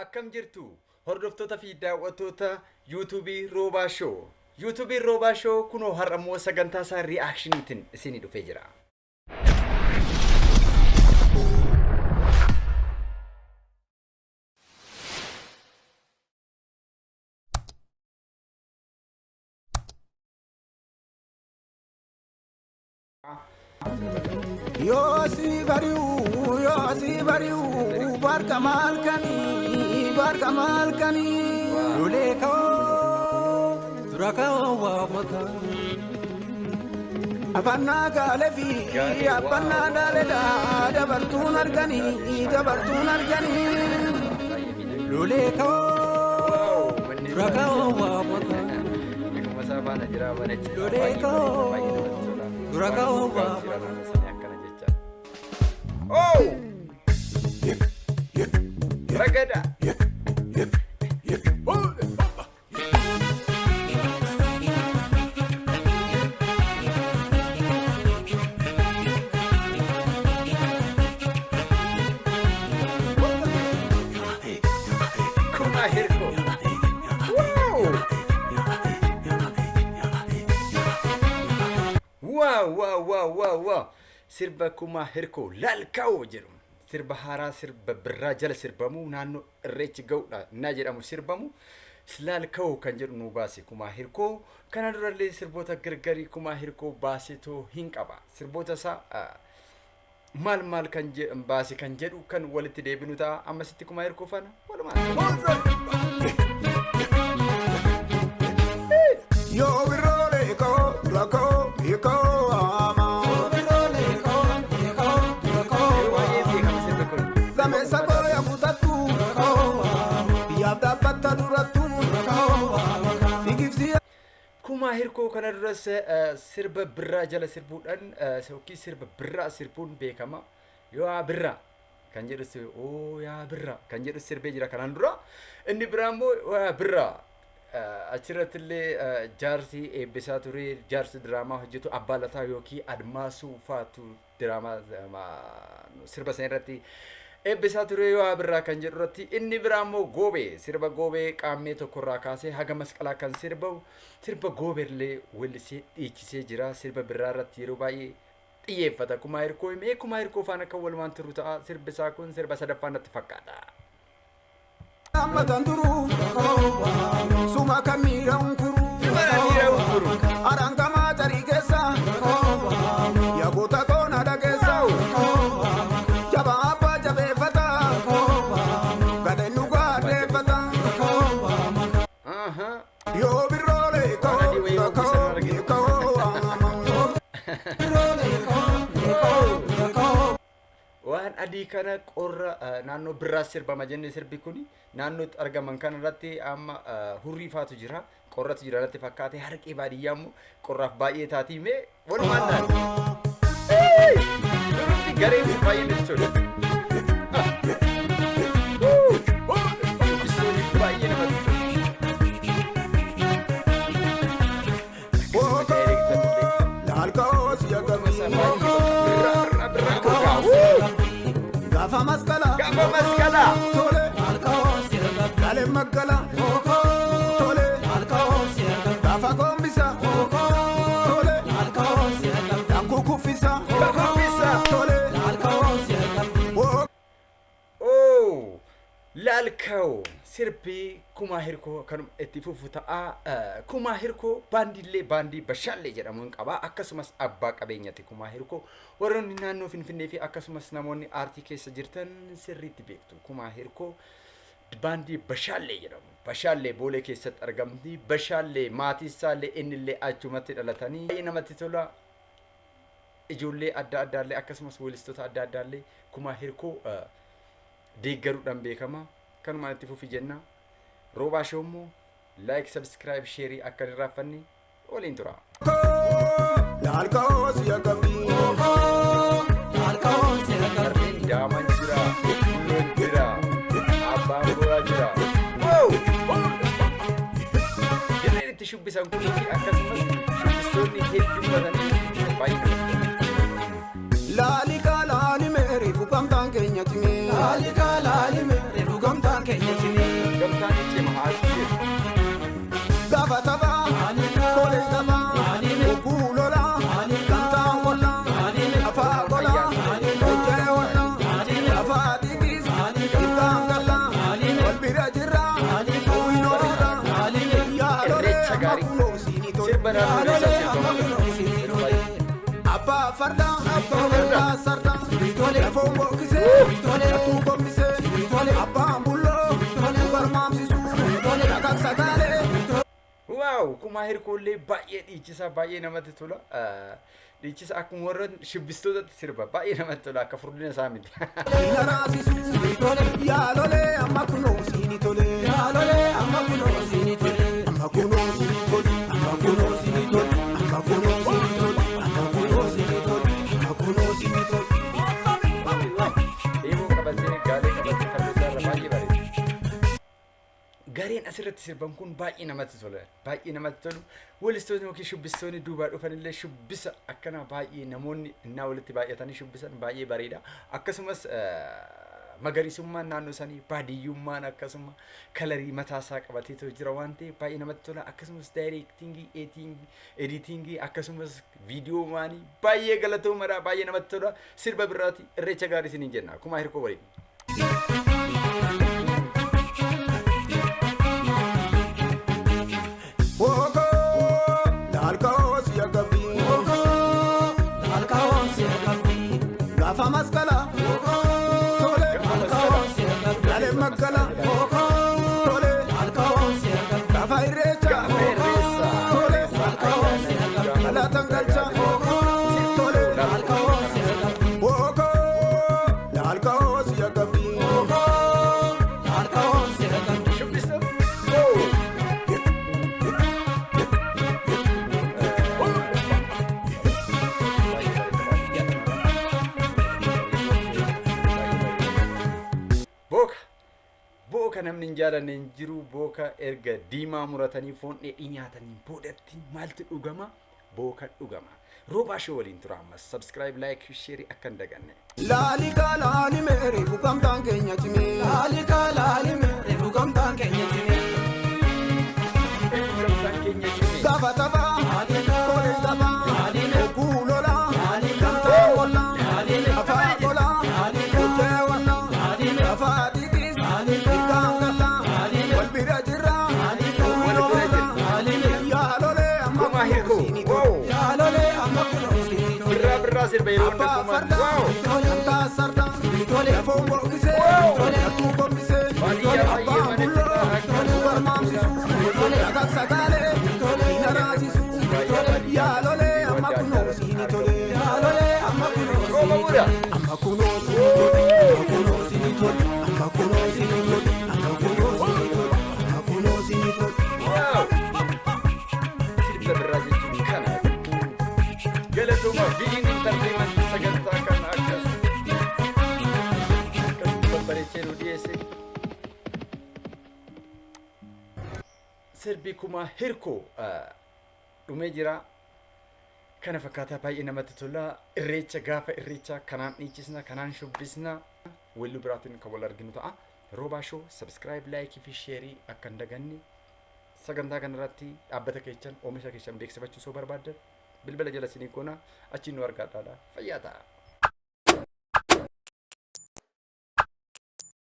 Akkam jirtu hordoftoota fi daawwattoota YouTube Roobaa Show. YouTube Roobaa Show kunoo har'ammoo sagantaa isaa reactioniitiin isinii dhufee jira. Yosi bariu barka malkani luleko turaka wamaka abanna galefi abanna daleda dabartun argani luleko turaka wamaka luleko turaka wamaka. Oh! Ragada! Wow! Sirba kuma hirko lalkao jedhamu sirba haaraa sirba birraa jala sirbamu naannoo irreechi ga'uudha na jedhamu sirbamu lalkao kan jedhu nu baase kuma hirko kana durallee sirboota gargarii kuma hirko baasetoo hin qaba sirboota isaa maal kan baase kan jedhu kan walitti deebinu ta'a ammasitti kuma hirko fana walumaa yo birole ko rako ko kuma hirko kana duras sirba birraa jala sirbuudhaan sokki sirba birraa sirbuun beekama yoo birraa kan jedhu yaa birraa kan jedhu sirbee jira kanaan dura inni biraa immoo birraa achirrattillee jaarsi eebbisaa ture jaarsi diraamaa hojjetu abbaa lataa yookiin admaasuu faatu diraamaa sirba sana irratti eebbisaa ture yoo birraa kan jedhu irratti inni biraa immoo goobee sirba goobee qaammee tokkorraa kaasee haga masqalaa kan sirba goobeellee wallisee dhiichisee jira sirba birraa irratti yeroo baay'ee xiyyeeffata kuma hirkoo himee kuma hirkoo faana kan walumaan turu ta'a sirbi isaa kun sirba sadaffaa natti fakkaata. Amatanduru suma kamira unkuru arangama tarikesa ya gota kona dagesa jaba apa jabe fata gadenuga de fata yo birole ko waan adii kana qorra naannoo birraa sirbama jennee sirbi kuni naannoo argaman kana irratti amma hurrii faatu jira qorratu jira irratti fakkaate harqee baadiyyaa immoo qorraaf baay'ee taati mee walumaan taati garee baay'ee jechuudha. Gafa maskala tole dale magala tole gafa gombisa tole danku kufisa tole oh lalkao sirbi kuma hirko kan itti fufu ta'a kuma hirko baandii bashaallee jedhamuun qaba akkasumas abbaa qabeenyaati kuma hirko warroonni naannoo Finfinnee fi akkasumas namoonni aartii keessa jirtan sirriitti beektu kuma hirko baandii bashaallee jedhamu bashaallee boolee keessatti argamti bashaallee maatii isaallee innillee achumatti dhalatanii baay'ee namatti tola ijoollee adda addaallee akkasumas weellistoota adda addaallee kuma hirko deeggaruudhaan beekama kanumaan itti fufi jenna Roobaa Show immoo like subscribe share akka hin raaffanne waliin tura. Daaman jira abbaan bu'aa jira jireen itti shubbisan kunii fi akkasumas shubbistoonni hedduu batanii baay'ee Laalika laalime reefu gamtaan keenyatti mee. Laalika laalime reefu gamtaan keenyatti mee. farda ta sarda lafo bokise tu komise abba bullo barmam sisu takak sagale Wow, kuma hirkoollee baay'ee dhiichisa baay'ee namatti tola. Dhiichisa akkuma warra shubbistootatti sirba baay'ee namatti tola akka furdina isaa miti. Naraasisu yaalole amma kunoo siini tole yaalole amma kunoo siini tole amma kunoo siini tole amma kunoo siini tole amma kunoo siini tole amma kunoo siini tole amma kunoo siini tole. Eeboo qabatee gaalee qabatee falleessaa irra baay'ee bareeda. Gareen asirratti sirban kun baay'ee namatti tola. Baay'ee namatti tolu. Walistoonni yookiin shubbistoonni duubaa dhufanillee shubbisa akkana baay'ee namoonni innaa walitti baay'atanii shubbisan baay'ee bareeda. Akkasumas magariisummaan naannoo isaanii baadiyyummaan akkasuma kalarii mataasaa qabateetu jira waan ta'eef baay'ee namatti tola. Akkasumas daayireektingii, editingii akkasumas viidiyoo maanii baay'ee galatoomaadha. Baay'ee namatti tola. Sirba biraati irreecha gaarii isiniin jenna. Kumaa hirkoo waliin. Maskala, tole, dale magala, tole, kafa irecha, tole, ala tangalcha, tole, boko, alkaos ya gabi, alkaos ya gabi. Boka namni hin jaalanne hin jiru. Boka erga diimaa muratanii foon dheedhii nyaatanii boodatti maaltu dhugama? Boka dhugama. Roobaa Shoo waliin tura ammas subscribe, like, share akka hin daganne. Laalika laalime reefu gamtaan keenya cime. Laalika laalime reefu gamtaan keenya cime. Gaafa taphaa kolee taphaa kuulola gamtaan bolla afaa bola kuttee walla afaa dhiitis hirkaan galla wal bira jirra kuulola yaalole amma kunoo siini tole yaalole amma kunoo siini tole Birraa sirba yeroo abbaa hundumaa. farda gamtaa sarda lafoo boqise latuu kombise abbaan bulloo barmaamsisu takak sagale naraasisu yaalole amma kunoo siini tole yaalole amma kunoo siini tole amma kunoo siini tole amma kunoo siini tole amma kunoo siini tole amma kunoo siini tole amma kunoo siini tole. Sirba birraa jechuun kana. Galatuma Viin Entertainment sagantaa kana akkasuma babbareechee nu dhiyeesse. Sirbi kuma hirkoo dhumee jira. Kana fakkaataa baay'ee namatti tola. Irreecha gaafa irreecha kanaan dhiichisna kanaan shubbisna. Weelluu biraatiin kan wal arginu ta'a. Roobaa Shoo subscribe, like fi share akka hin daganne. Sagantaa kanarratti dhaabbata keessan oomisha keessan beeksifachuu soo barbaaddan bilbila jala isinii koona achiin nu argadhaa. Fayyaa ta'a.